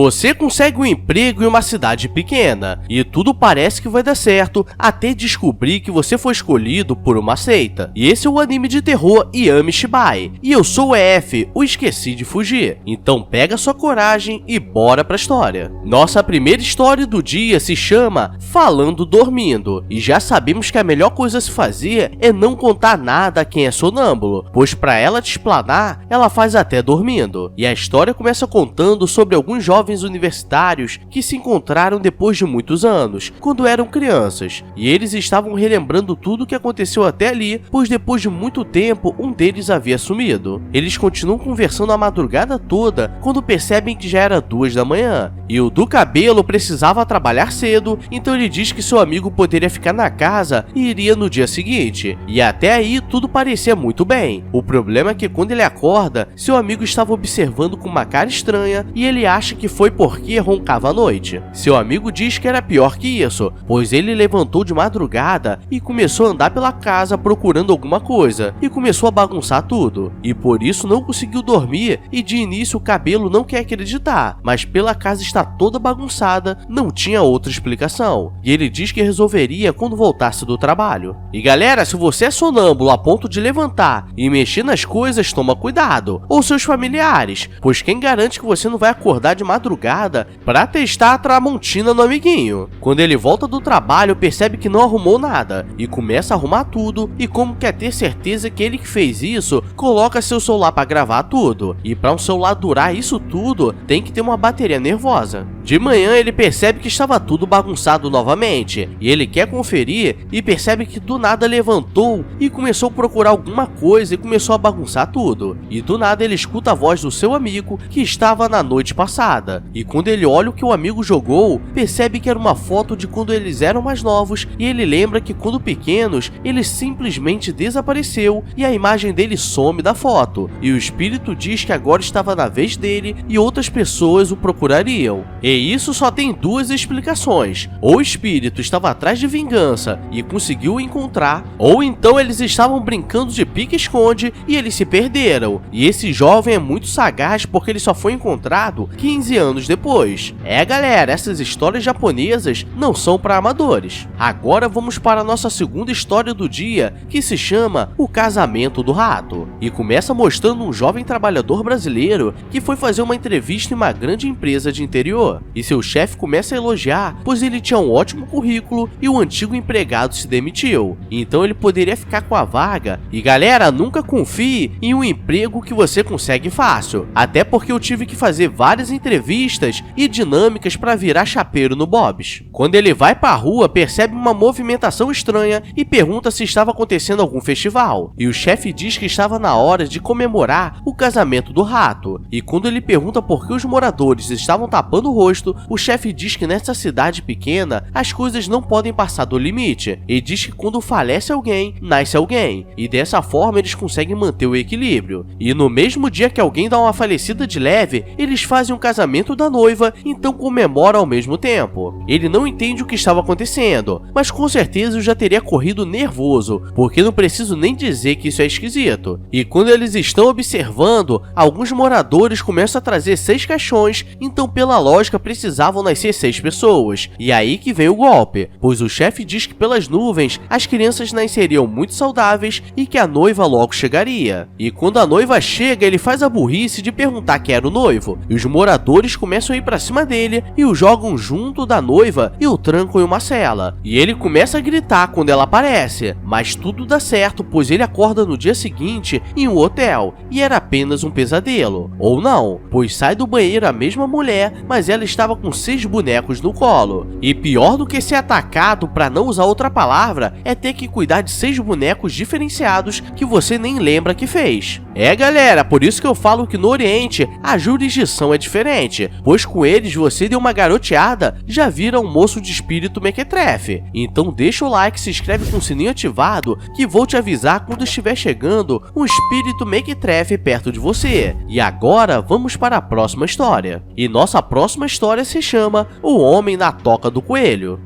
Você consegue um emprego em uma cidade pequena e tudo parece que vai dar certo até descobrir que você foi escolhido por uma seita. E esse é o anime de terror Yami Shibai. E eu sou o EF, o Esqueci de Fugir. Então pega sua coragem e bora pra história. Nossa primeira história do dia se chama Falando Dormindo. E já sabemos que a melhor coisa a se fazer é não contar nada a quem é sonâmbulo, pois pra ela te explanar, ela faz até dormindo. E a história começa contando sobre alguns jovens universitários que se encontraram depois de muitos anos, quando eram crianças. E eles estavam relembrando tudo o que aconteceu até ali, pois depois de muito tempo, um deles havia sumido. Eles continuam conversando a madrugada toda, quando percebem que já era 2 da manhã. E o do cabelo precisava trabalhar cedo, então ele diz que seu amigo poderia ficar na casa e iria no dia seguinte. E até aí tudo parecia muito bem. O problema é que quando ele acorda, seu amigo estava observando com uma cara estranha e ele acha que foi porque roncava à noite. Seu amigo diz que era pior que isso, pois ele levantou de madrugada e começou a andar pela casa procurando alguma coisa e começou a bagunçar tudo. E por isso não conseguiu dormir e de início o cabelo não quer acreditar, mas pela casa está toda bagunçada, não tinha outra explicação. E ele diz que resolveria quando voltasse do trabalho. E galera, se você é sonâmbulo a ponto de levantar e mexer nas coisas, toma cuidado. Ou seus familiares, pois quem garante que você não vai acordar de madrugada pra testar a Tramontina no amiguinho. Quando ele volta do trabalho, percebe que não arrumou nada e começa a arrumar tudo, e como quer ter certeza que ele que fez isso, coloca seu celular pra gravar tudo. E pra um celular durar isso tudo, tem que ter uma bateria nervosa. De manhã ele percebe que estava tudo bagunçado novamente, e ele quer conferir e percebe que do nada levantou e começou a procurar alguma coisa e começou a bagunçar tudo. E do nada ele escuta a voz do seu amigo que estava na noite passada. E quando ele olha o que o amigo jogou, percebe que era uma foto de quando eles eram mais novos, e ele lembra que quando pequenos, ele simplesmente desapareceu e a imagem dele some da foto. E o espírito diz que agora estava na vez dele e outras pessoas o procurariam. E isso só tem duas explicações: ou o espírito estava atrás de vingança e conseguiu o encontrar, ou então eles estavam brincando de pique-esconde e eles se perderam. E esse jovem é muito sagaz porque ele só foi encontrado 15 anos depois. É galera, essas histórias japonesas não são para amadores. Agora vamos para a nossa segunda história do dia, que se chama O Casamento do Rato. E começa mostrando um jovem trabalhador brasileiro que foi fazer uma entrevista em uma grande empresa de interior. E seu chefe começa a elogiar, pois ele tinha um ótimo currículo e o antigo empregado se demitiu. Então ele poderia ficar com a vaga. E galera, nunca confie em um emprego que você consegue fácil. Até porque eu tive que fazer várias entrevistas e dinâmicas para virar chapeiro no Bob's. Quando ele vai para a rua, percebe uma movimentação estranha e pergunta se estava acontecendo algum festival. E o chefe diz que estava na hora de comemorar o casamento do rato. E quando ele pergunta por que os moradores estavam tapando o rosto, o chefe diz que nessa cidade pequena as coisas não podem passar do limite. E diz que quando falece alguém, nasce alguém. E dessa forma eles conseguem manter o equilíbrio. E no mesmo dia que alguém dá uma falecida de leve, eles fazem o casamento da noiva, então comemoram ao mesmo tempo. Ele não entende o que estava acontecendo, mas com certeza eu já teria corrido nervoso, porque não preciso nem dizer que isso é esquisito. E quando eles estão observando, alguns moradores começam a trazer 6 caixões, então pela lógica precisavam nascer 6 pessoas. E aí que vem o golpe, pois o chefe diz que pelas nuvens as crianças nasceriam muito saudáveis e que a noiva logo chegaria. E quando a noiva chega, ele faz a burrice de perguntar quem era o noivo, e os moradores começam a ir pra cima dele e o jogam junto da noiva e o trancam em uma cela. E ele começa a gritar quando ela aparece, mas tudo dá certo, pois ele acorda no dia seguinte em um hotel, e era apenas um pesadelo. Ou não, pois sai do banheiro a mesma mulher, mas ela estava com 6 bonecos no colo. E pior do que ser atacado, pra não usar outra palavra, é ter que cuidar de 6 bonecos diferenciados que você nem lembra que fez. É galera, por isso que eu falo que no Oriente a jurisdição é diferente, pois com eles você deu uma garoteada, já vira um moço de espírito mequetrefe. Então deixa o like, se inscreve com o sininho ativado, que vou te avisar quando estiver chegando um espírito mequetrefe perto de você. E agora vamos para a próxima história. E nossa próxima história se chama O Homem na Toca do Coelho.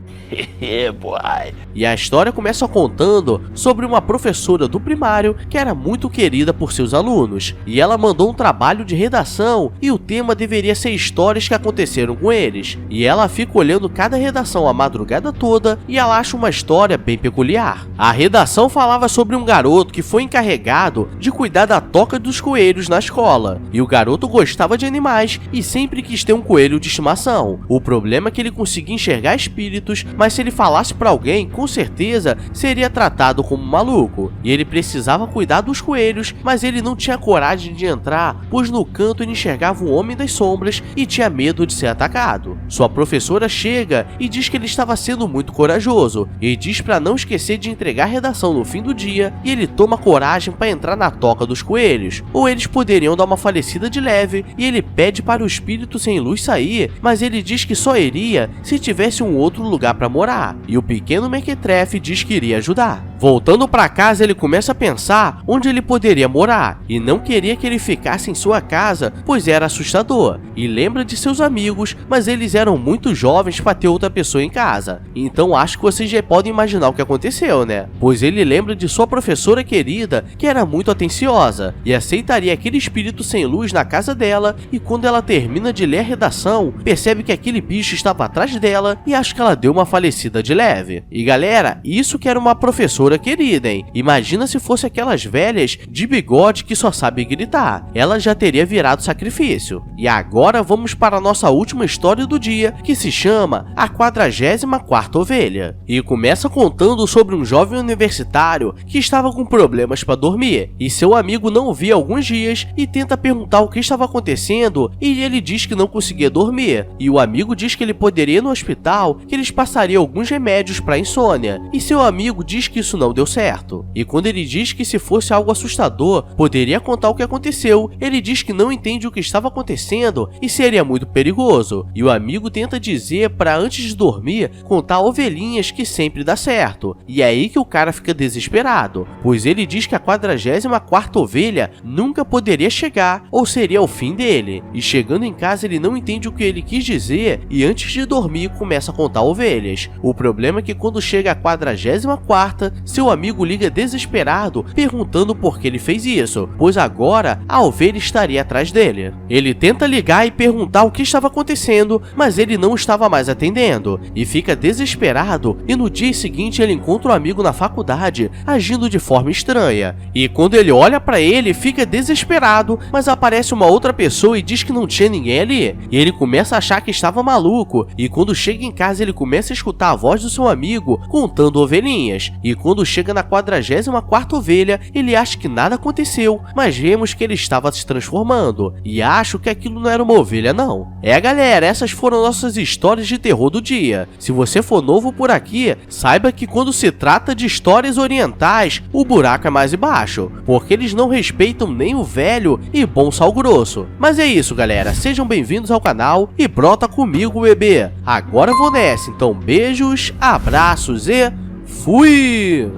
Boy. E a história começa contando sobre uma professora do primário que era muito querida por seus alunos, e ela mandou um trabalho de redação e o tema deveria ser histórias que aconteceram com eles. E ela fica olhando cada redação a madrugada toda e ela acha uma história bem peculiar. A redação falava sobre um garoto que foi encarregado de cuidar da toca dos coelhos na escola, e o garoto gostava de animais e sempre quis ter um coelho de estimação. O problema é que ele conseguia enxergar espíritos, mas se ele falasse para alguém, com certeza seria tratado como maluco. E ele precisava cuidar dos coelhos, mas ele não tinha coragem de entrar, pois no canto ele enxergava um homem das sombras e tinha medo de ser atacado. Sua professora chega e diz que ele estava sendo muito corajoso, e diz para não esquecer de entregar a redação no fim do dia, e ele toma coragem para entrar na toca dos coelhos, ou eles poderiam dar uma falecida de leve, e ele pede para o espírito sem luz sair, mas ele diz que só iria se tivesse um outro lugar para morar, e o pequeno Mequetrefe diz que iria ajudar. Voltando para casa, ele começa a pensar onde ele poderia morar, e não queria que ele ficasse em sua casa, pois era assustador, e lembra de seus amigos, mas eles eram muito jovens para ter outra pessoa em casa. Então acho que vocês já podem imaginar o que aconteceu, né? Pois ele lembra de sua professora querida, que era muito atenciosa, e aceitaria aquele espírito sem luz na casa dela, e quando ela termina de ler a redação, percebe que aquele bicho estava atrás dela, e acho que ela deu uma falecida de leve. E galera, isso que era uma professora querida, hein? Imagina se fosse aquelas velhas de bigode que só sabe gritar. Ela já teria virado sacrifício. E agora vamos para a nossa última história do dia, que se chama A 44ª Ovelha. E começa contando sobre um jovem universitário que estava com problemas para dormir, e seu amigo não o via há alguns dias e tenta perguntar o que estava acontecendo, e ele diz que não conseguia dormir. E o amigo diz que ele poderia ir no hospital, que eles passariam alguns remédios para insônia, e seu amigo diz que isso não deu certo. E quando ele diz que se fosse algo assustador, poderia contar o que aconteceu, ele diz que não entende o que estava acontecendo e seria muito perigoso. E o amigo tenta dizer para antes de dormir, contar ovelhinhas que sempre dá certo. E é aí que o cara fica desesperado, pois ele diz que a 44ª ovelha nunca poderia chegar, ou seria o fim dele. E chegando em casa ele não entende o que ele quis dizer, e antes de dormir começa a contar ovelhas. O problema é que quando chega a 44ª, seu amigo liga desesperado, perguntando por que ele fez isso, pois agora a ovelha estaria atrás dele. Ele tenta ligar e perguntar o que estava acontecendo, mas ele não estava mais atendendo, e fica desesperado, e no dia seguinte ele encontra o amigo na faculdade, agindo de forma estranha. E quando ele olha para ele, fica desesperado, mas aparece uma outra pessoa e diz que não tinha ninguém ali, e ele começa a achar que estava maluco, e quando chega em casa ele começa a escutar a voz do seu amigo contando ovelhinhas, e quando chega na 44ª ovelha, ele acha que nada aconteceu, mas vemos que ele estava se transformando, e acho que aquilo não era uma ovelha não. Galera, essas foram nossas histórias de terror do dia. Se você for novo por aqui, saiba que quando se trata de histórias orientais, o buraco é mais embaixo, porque eles não respeitam nem o velho e bom sal grosso. Mas é isso galera, sejam bem-vindos ao canal e brota comigo bebê. Agora eu vou nessa, então beijos, abraços e fui!